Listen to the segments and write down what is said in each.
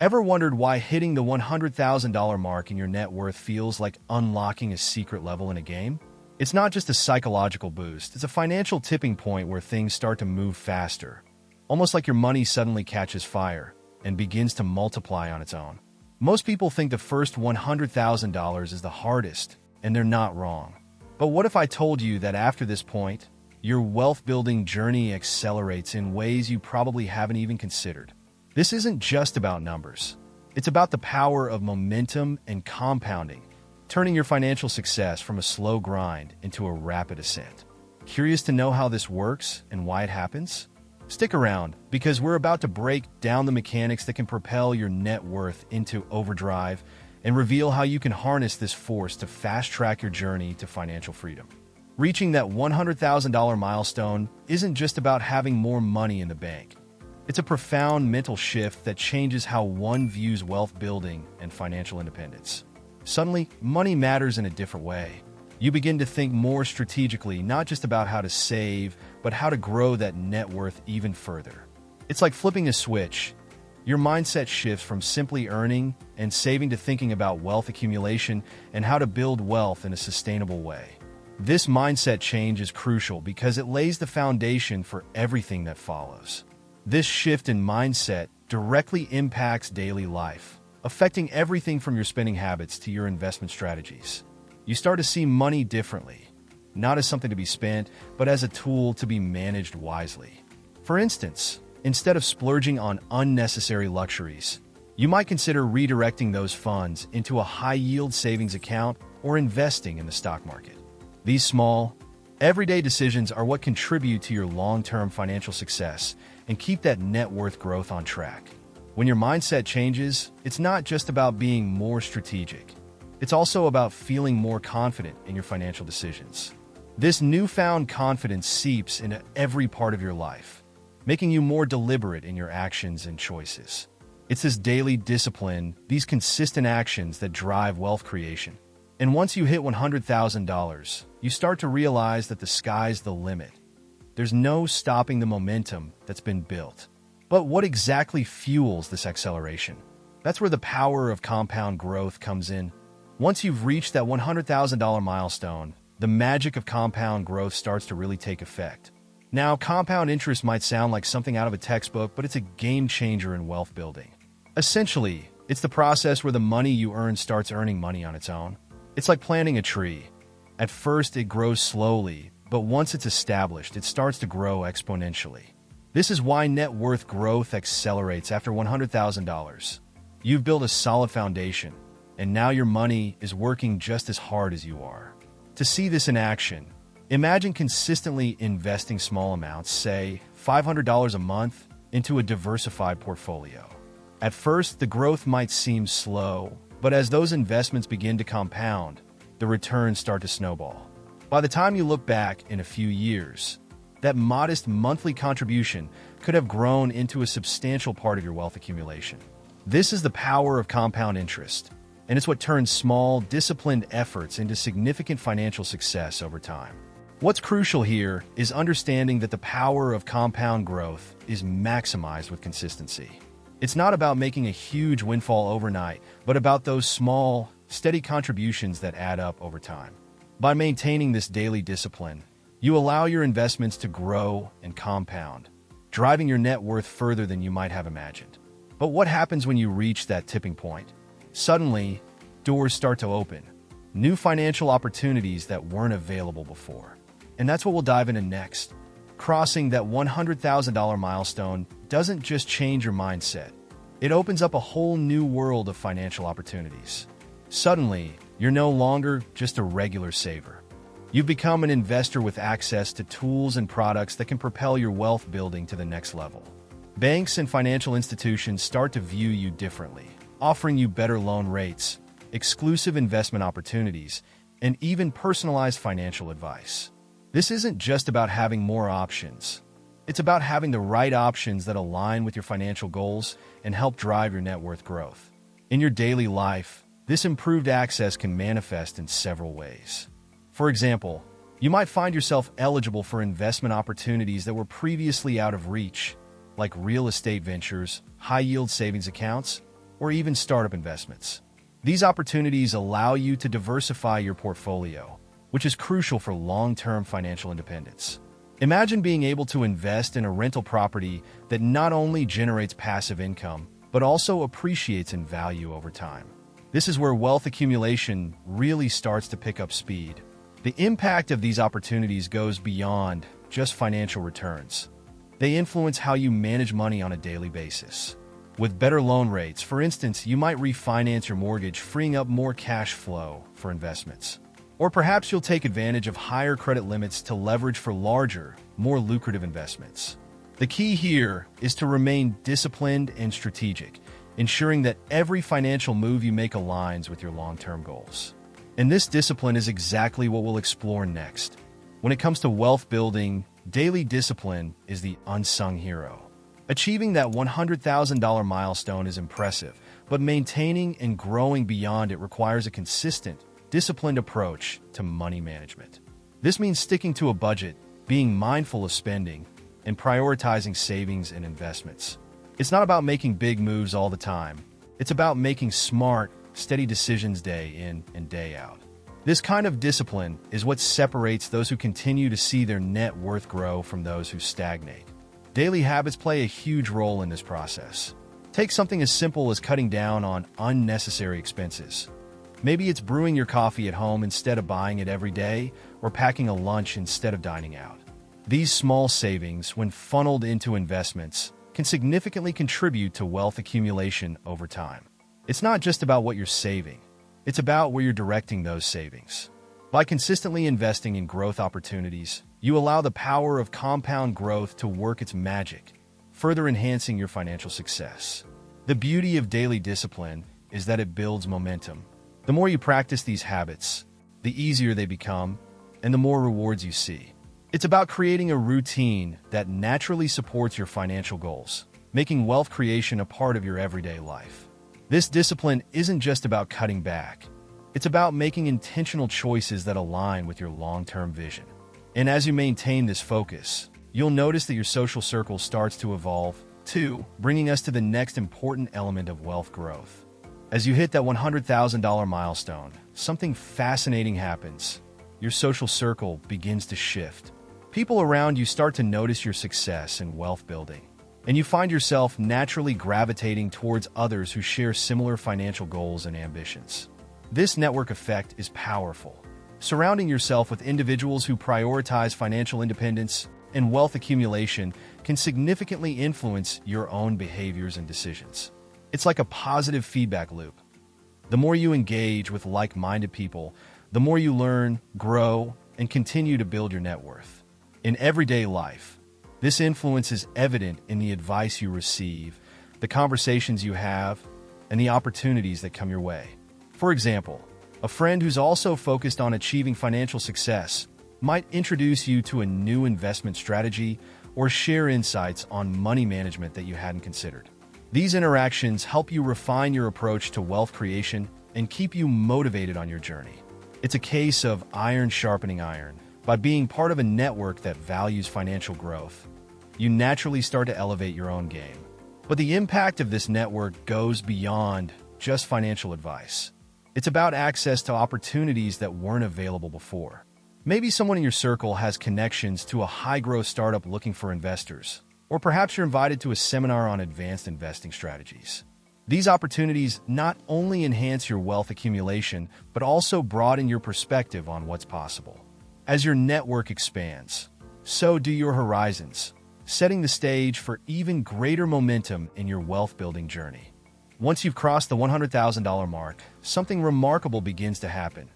Ever wondered why hitting the $100,000 mark in your net worth feels like unlocking a secret level in a game? It's not just a psychological boost, it's a financial tipping point where things start to move faster. Almost like your money suddenly catches fire and begins to multiply on its own. Most people think the first $100,000 is the hardest, and they're not wrong. But what if I told you that after this point, your wealth-building journey accelerates in ways you probably haven't even considered? This isn't just about numbers. It's about the power of momentum and compounding, turning your financial success from a slow grind into a rapid ascent. Curious to know how this works and why it happens? Stick around, because we're about to break down the mechanics that can propel your net worth into overdrive and reveal how you can harness this force to fast-track your journey to financial freedom. Reaching that $100,000 milestone isn't just about having more money in the bank. It's a profound mental shift that changes how one views wealth building and financial independence. Suddenly, money matters in a different way. You begin to think more strategically, not just about how to save, but how to grow that net worth even further. It's like flipping a switch. Your mindset shifts from simply earning and saving to thinking about wealth accumulation and how to build wealth in a sustainable way. This mindset change is crucial because it lays the foundation for everything that follows. This shift in mindset directly impacts daily life, affecting everything from your spending habits to your investment strategies. You start to see money differently, not as something to be spent, but as a tool to be managed wisely. For instance, instead of splurging on unnecessary luxuries, you might consider redirecting those funds into a high-yield savings account or investing in the stock market. These small, everyday decisions are what contribute to your long-term financial success and keep that net worth growth on track. When your mindset changes, it's not just about being more strategic. It's also about feeling more confident in your financial decisions. This newfound confidence seeps into every part of your life, making you more deliberate in your actions and choices. It's this daily discipline, these consistent actions that drive wealth creation. And once you hit $100,000, you start to realize that the sky's the limit. There's no stopping the momentum that's been built. But what exactly fuels this acceleration? That's where the power of compound growth comes in. Once you've reached that $100,000 milestone, the magic of compound growth starts to really take effect. Now, compound interest might sound like something out of a textbook, but it's a game changer in wealth building. Essentially, it's the process where the money you earn starts earning money on its own. It's like planting a tree. At first, it grows slowly, but once it's established, it starts to grow exponentially. This is why net worth growth accelerates after $100,000. You've built a solid foundation, and now your money is working just as hard as you are. To see this in action, imagine consistently investing small amounts, say $500 a month, into a diversified portfolio. At first, the growth might seem slow, but as those investments begin to compound, the returns start to snowball. By the time you look back in a few years, that modest monthly contribution could have grown into a substantial part of your wealth accumulation. This is the power of compound interest, and it's what turns small, disciplined efforts into significant financial success over time. What's crucial here is understanding that the power of compound growth is maximized with consistency. It's not about making a huge windfall overnight, but about those small, steady contributions that add up over time. By maintaining this daily discipline, you allow your investments to grow and compound, driving your net worth further than you might have imagined. But what happens when you reach that tipping point? Suddenly, doors start to open, new financial opportunities that weren't available before. And that's what we'll dive into next. Crossing that $100,000 milestone doesn't just change your mindset. It opens up a whole new world of financial opportunities. Suddenly, you're no longer just a regular saver. You've become an investor with access to tools and products that can propel your wealth building to the next level. Banks and financial institutions start to view you differently, offering you better loan rates, exclusive investment opportunities, and even personalized financial advice. This isn't just about having more options. It's about having the right options that align with your financial goals and help drive your net worth growth. In your daily life, this improved access can manifest in several ways. For example, you might find yourself eligible for investment opportunities that were previously out of reach, like real estate ventures, high-yield savings accounts, or even startup investments. These opportunities allow you to diversify your portfolio, which is crucial for long-term financial independence. Imagine being able to invest in a rental property that not only generates passive income, but also appreciates in value over time. This is where wealth accumulation really starts to pick up speed. The impact of these opportunities goes beyond just financial returns. They influence how you manage money on a daily basis. With better loan rates, for instance, you might refinance your mortgage, freeing up more cash flow for investments. Or perhaps you'll take advantage of higher credit limits to leverage for larger, more lucrative investments. The key here is to remain disciplined and strategic, ensuring that every financial move you make aligns with your long-term goals. And this discipline is exactly what we'll explore next. When it comes to wealth building, daily discipline is the unsung hero. Achieving that $100,000 milestone is impressive, but maintaining and growing beyond it requires a consistent, disciplined approach to money management. This means sticking to a budget, being mindful of spending, and prioritizing savings and investments. It's not about making big moves all the time. It's about making smart, steady decisions day in and day out. This kind of discipline is what separates those who continue to see their net worth grow from those who stagnate. Daily habits play a huge role in this process. Take something as simple as cutting down on unnecessary expenses. Maybe it's brewing your coffee at home instead of buying it every day, or packing a lunch instead of dining out. These small savings, when funneled into investments, can significantly contribute to wealth accumulation over time. It's not just about what you're saving. It's about where you're directing those savings. By consistently investing in growth opportunities, you allow the power of compound growth to work its magic, further enhancing your financial success. The beauty of daily discipline is that it builds momentum. The more you practice these habits, the easier they become, and the more rewards you see. It's about creating a routine that naturally supports your financial goals, making wealth creation a part of your everyday life. This discipline isn't just about cutting back. It's about making intentional choices that align with your long-term vision. And as you maintain this focus, you'll notice that your social circle starts to evolve, too, bringing us to the next important element of wealth growth. As you hit that $100,000 milestone, something fascinating happens. Your social circle begins to shift. People around you start to notice your success in wealth building, and you find yourself naturally gravitating towards others who share similar financial goals and ambitions. This network effect is powerful. Surrounding yourself with individuals who prioritize financial independence and wealth accumulation can significantly influence your own behaviors and decisions. It's like a positive feedback loop. The more you engage with like-minded people, the more you learn, grow, and continue to build your net worth. In everyday life, this influence is evident in the advice you receive, the conversations you have, and the opportunities that come your way. For example, a friend who's also focused on achieving financial success might introduce you to a new investment strategy or share insights on money management that you hadn't considered. These interactions help you refine your approach to wealth creation and keep you motivated on your journey. It's a case of iron sharpening iron. By being part of a network that values financial growth, you naturally start to elevate your own game. But the impact of this network goes beyond just financial advice. It's about access to opportunities that weren't available before. Maybe someone in your circle has connections to a high-growth startup looking for investors, or perhaps you're invited to a seminar on advanced investing strategies. These opportunities not only enhance your wealth accumulation, but also broaden your perspective on what's possible. As your network expands, so do your horizons, setting the stage for even greater momentum in your wealth-building journey. Once you've crossed the $100,000 mark, something remarkable begins to happen.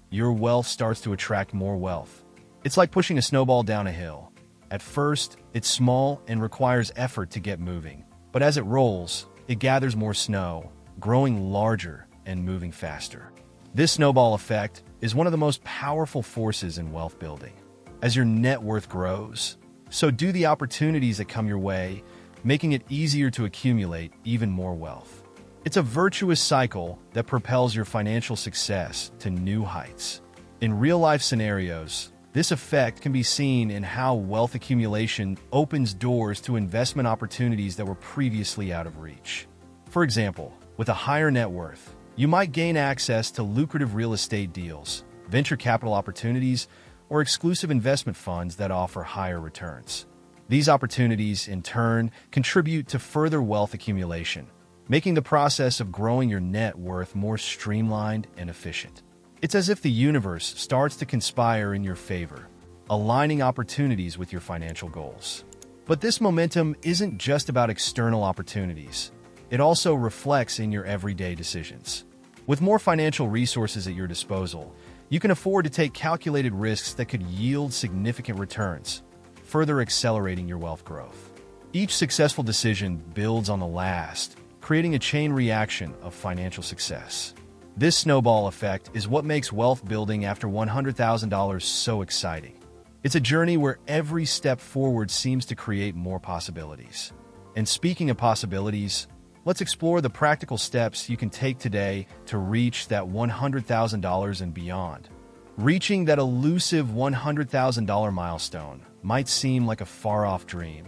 Your wealth starts to attract more wealth. It's like pushing a snowball down a hill. At first, it's small and requires effort to get moving, but as it rolls, it gathers more snow, growing larger and moving faster. This snowball effect is one of the most powerful forces in wealth building. As your net worth grows, so do the opportunities that come your way, making it easier to accumulate even more wealth. It's a virtuous cycle that propels your financial success to new heights. In real-life scenarios, this effect can be seen in how wealth accumulation opens doors to investment opportunities that were previously out of reach. For example, With a higher net worth, you might gain access to lucrative real estate deals, venture capital opportunities, or exclusive investment funds that offer higher returns. These opportunities, in turn, contribute to further wealth accumulation, making the process of growing your net worth more streamlined and efficient. It's as if the universe starts to conspire in your favor, aligning opportunities with your financial goals. But this momentum isn't just about external opportunities. It also reflects in your everyday decisions. With more financial resources at your disposal, you can afford to take calculated risks that could yield significant returns, further accelerating your wealth growth. Each successful decision builds on the last, creating a chain reaction of financial success. This snowball effect is what makes wealth building after $100,000 so exciting. It's a journey where every step forward seems to create more possibilities. And speaking of possibilities, let's explore the practical steps you can take today to reach that $100,000 and beyond. Reaching that elusive $100,000 milestone might seem like a far-off dream,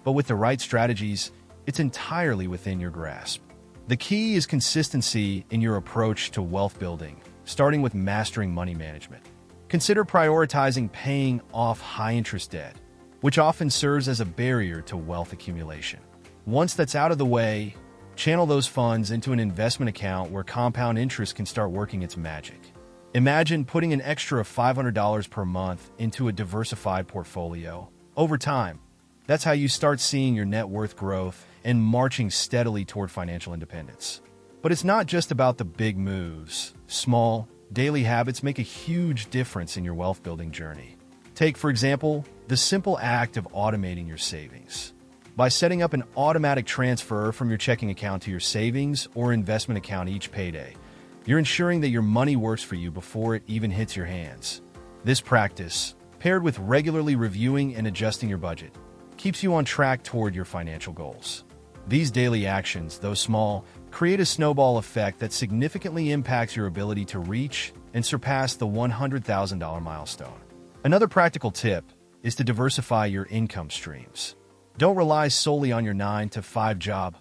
but with the right strategies, it's entirely within your grasp. The key is consistency in your approach to wealth building, starting with mastering money management. Consider prioritizing paying off high-interest debt, which often serves as a barrier to wealth accumulation. Once that's out of the way, channel those funds into an investment account where compound interest can start working its magic. Imagine putting an extra $500 per month into a diversified portfolio. Over time, that's how you start seeing your net worth growth and marching steadily toward financial independence. But it's not just about the big moves. Small, daily habits make a huge difference in your wealth-building journey. Take, for example, the simple act of automating your savings. By setting up an automatic transfer from your checking account to your savings or investment account each payday, you're ensuring that your money works for you before it even hits your hands. This practice, paired with regularly reviewing and adjusting your budget, keeps you on track toward your financial goals. These daily actions, though small, create a snowball effect that significantly impacts your ability to reach and surpass the $100,000 milestone. Another practical tip is to diversify your income streams. Don't rely solely on your 9-to-5 job.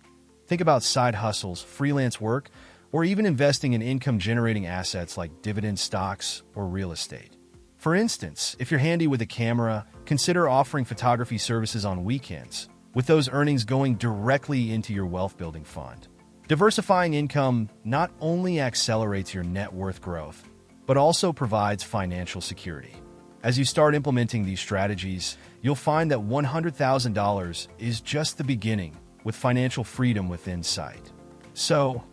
Think about side hustles, freelance work, or even investing in income-generating assets like dividend stocks or real estate. For instance, if you're handy with a camera, consider offering photography services on weekends, with those earnings going directly into your wealth-building fund. Diversifying income not only accelerates your net worth growth, but also provides financial security. As you start implementing these strategies, you'll find that $100,000 is just the beginning, with financial freedom within sight. So,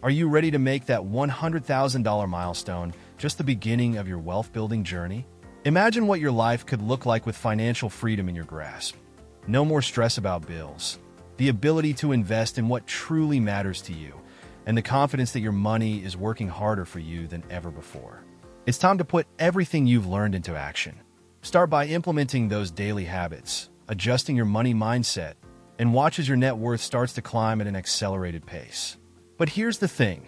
are you ready to make that $100,000 milestone just the beginning of your wealth-building journey? Imagine what your life could look like with financial freedom in your grasp. No more stress about bills, the ability to invest in what truly matters to you, and the confidence that your money is working harder for you than ever before. It's time to put everything you've learned into action. Start by implementing those daily habits, adjusting your money mindset, and watch as your net worth starts to climb at an accelerated pace. But here's the thing.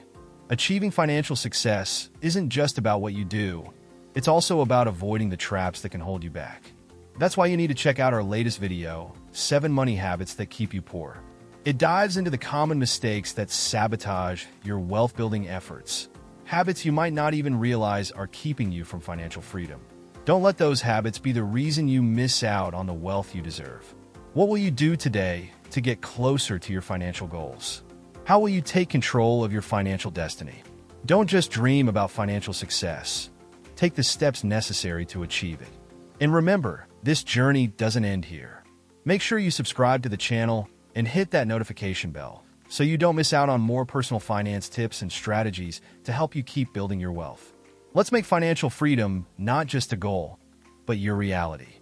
Achieving financial success isn't just about what you do. It's also about avoiding the traps that can hold you back. That's why you need to check out our latest video, 7 Money Habits That Keep You Poor. It dives into the common mistakes that sabotage your wealth-building efforts, habits you might not even realize are keeping you from financial freedom. Don't let those habits be the reason you miss out on the wealth you deserve. What will you do today to get closer to your financial goals? How will you take control of your financial destiny? Don't just dream about financial success. Take the steps necessary to achieve it. And remember, this journey doesn't end here. Make sure you subscribe to the channel and hit that notification bell so you don't miss out on more personal finance tips and strategies to help you keep building your wealth. Let's make financial freedom not just a goal, but your reality.